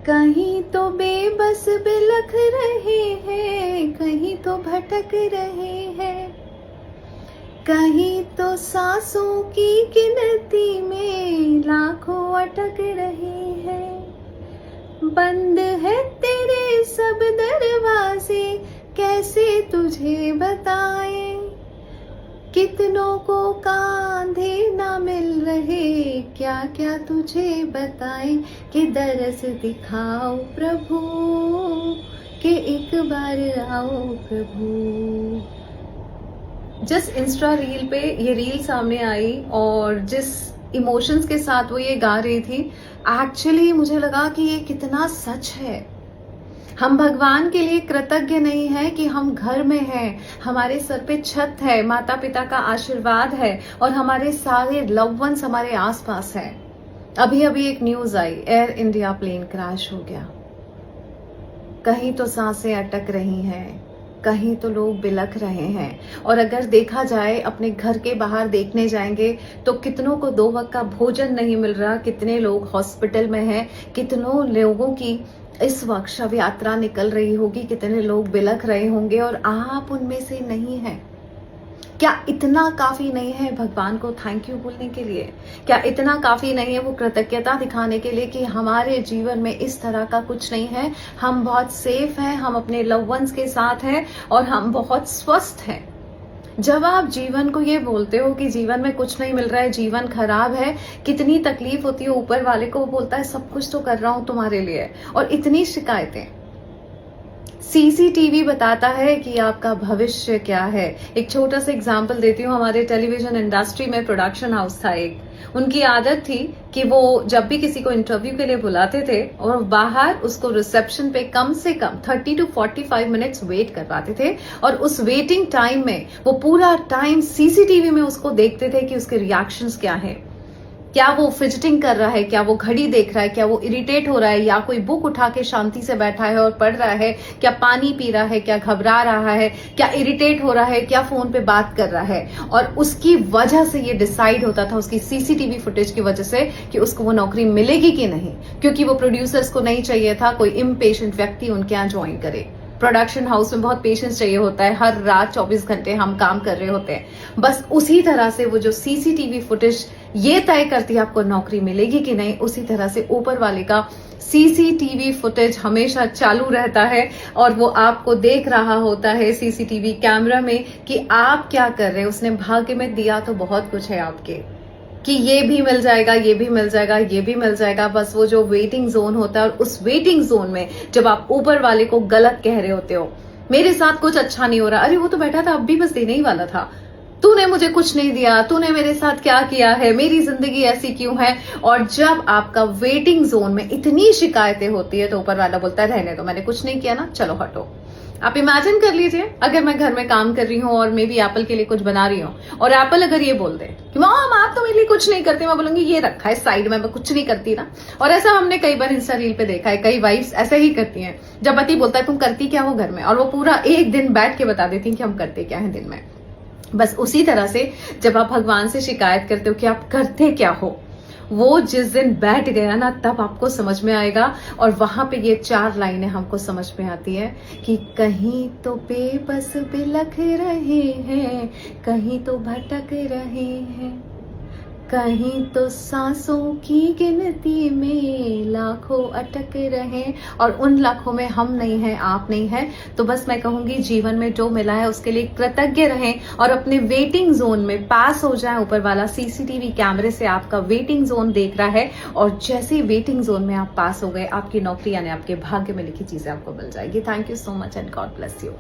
कहीं तो बेबस बिलख रहे हैं, कहीं तो भटक रहे हैं, कहीं तो सांसों की गिनती में लाखों अटक रहे हैं। बंद है तेरे सब दरवाजे, कैसे तुझे बताएं, कितनों को कांधे ना मिल रहे, क्या क्या तुझे बताएं कि दरस दिखाओ प्रभु, कि एक बार आओ प्रभु। जिस इंस्टा रील पे ये रील सामने आई और जिस इमोशंस के साथ वो ये गा रही थी, एक्चुअली मुझे लगा कि ये कितना सच है। हम भगवान के लिए कृतज्ञ नहीं है कि हम घर में हैं, हमारे सर पे छत है, माता पिता का आशीर्वाद है और हमारे सारे लव वंस हमारे आसपास है। अभी अभी एक न्यूज आई, एयर इंडिया प्लेन क्रैश हो गया। कहीं तो सांसें अटक रही हैं, कहीं तो लोग बिलख रहे हैं। और अगर देखा जाए, अपने घर के बाहर देखने जाएंगे तो कितनों को 2 वक्त का भोजन नहीं मिल रहा, कितने लोग हॉस्पिटल में हैं, कितनों लोगों की इस वक्त शव यात्रा निकल रही होगी, कितने लोग बिलख रहे होंगे और आप उनमें से नहीं हैं। क्या इतना काफी नहीं है भगवान को थैंक यू बोलने के लिए? क्या इतना काफी नहीं है वो कृतज्ञता दिखाने के लिए कि हमारे जीवन में इस तरह का कुछ नहीं है, हम बहुत सेफ हैं, हम अपने लव वंस के साथ हैं और हम बहुत स्वस्थ हैं। जब आप जीवन को ये बोलते हो कि जीवन में कुछ नहीं मिल रहा है, जीवन खराब है, कितनी तकलीफ होती है ऊपर वाले को, वो बोलता है सब कुछ तो कर रहा हूं तुम्हारे लिए, और इतनी शिकायतें। सीसीटीवी बताता है कि आपका भविष्य क्या है। एक छोटा सा एग्जाम्पल देती हूँ। हमारे टेलीविजन इंडस्ट्री में प्रोडक्शन हाउस था एक, उनकी आदत थी कि वो जब भी किसी को इंटरव्यू के लिए बुलाते थे और बाहर उसको रिसेप्शन पे कम से कम 30 to 45 मिनट्स वेट करवाते थे और उस वेटिंग टाइम में वो पूरा टाइम सीसीटीवी में उसको देखते थे कि उसके रिएक्शंस क्या है, क्या वो फिजिटिंग कर रहा है, क्या वो घड़ी देख रहा है, क्या वो इरिटेट हो रहा है, या कोई बुक उठा के शांति से बैठा है और पढ़ रहा है, क्या पानी पी रहा है, क्या घबरा रहा है, क्या इरिटेट हो रहा है, क्या फोन पे बात कर रहा है। और उसकी वजह से ये डिसाइड होता था, उसकी सीसीटीवी फुटेज की वजह से, कि उसको वो नौकरी मिलेगी कि नहीं, क्योंकि वो प्रोड्यूसर्स को नहीं चाहिए था कोई इम्पेशेंट व्यक्ति उनके यहाँ ज्वाइन करे। प्रोडक्शन हाउस में बहुत पेशेंस चाहिए होता है, हर रात 24 घंटे हम काम कर रहे होते हैं। बस उसी तरह से वो जो सीसीटीवी फुटेज ये तय करती है आपको नौकरी मिलेगी कि नहीं, उसी तरह से ऊपर वाले का सीसीटीवी फुटेज हमेशा चालू रहता है और वो आपको देख रहा होता है सीसीटीवी कैमरा में कि आप क्या कर रहे हैं। उसने भाग्य में दिया तो बहुत कुछ है आपके, कि ये भी मिल जाएगा, ये भी मिल जाएगा, ये भी मिल जाएगा। बस वो जो वेटिंग जोन होता है, और उस वेटिंग जोन में जब आप ऊपर वाले को गलत कह रहे होते हो, मेरे साथ कुछ अच्छा नहीं हो रहा, अरे वो तो बैठा था, अब भी बस देने ही वाला था, तूने मुझे कुछ नहीं दिया, तूने मेरे साथ क्या किया है, मेरी जिंदगी ऐसी क्यों है। और जब आपका वेटिंग जोन में इतनी शिकायतें होती है तो ऊपर वाला बोलता है रहने दो, मैंने कुछ नहीं किया ना, चलो हटो। आप इमेजिन कर लीजिए, अगर मैं घर में काम कर रही हूँ और मे बी एप्पल के लिए कुछ बना रही हूँ और एप्पल अगर ये बोल दे कि मॉम आप तो मेरे लिए कुछ नहीं करते, मैं बोलूंगी ये रखा है साइड में, मैं कुछ नहीं करती ना। और ऐसा हमने कई बार इंस्टा रील पे देखा है, कई वाइफ्स ऐसे ही करती हैं। जब पति बोलता है तुम करती क्या हो घर में, और वो पूरा एक दिन बैठ के बता देती हैं कि हम करते क्या है दिन में। बस उसी तरह से जब आप भगवान से शिकायत करते हो कि आप करते क्या हो, वो जिस दिन बैठ गया ना, तब आपको समझ में आएगा। और वहां पे ये 4 लाइनें हमको समझ में आती है कि कहीं तो बेबस बिलख रहे हैं, कहीं तो भटक रहे हैं, कहीं तो सांसों की गिनती में लाखों अटक रहे, और उन लाखों में हम नहीं हैं, आप नहीं हैं। तो बस मैं कहूंगी जीवन में जो मिला है उसके लिए कृतज्ञ रहें और अपने वेटिंग जोन में पास हो जाएं। ऊपर वाला सीसीटीवी कैमरे से आपका वेटिंग जोन देख रहा है, और जैसे ही वेटिंग जोन में आप पास हो गए, आपकी नौकरी यानी आपके भाग्य में लिखी चीजें आपको मिल जाएगी। Thank you so much and God bless you.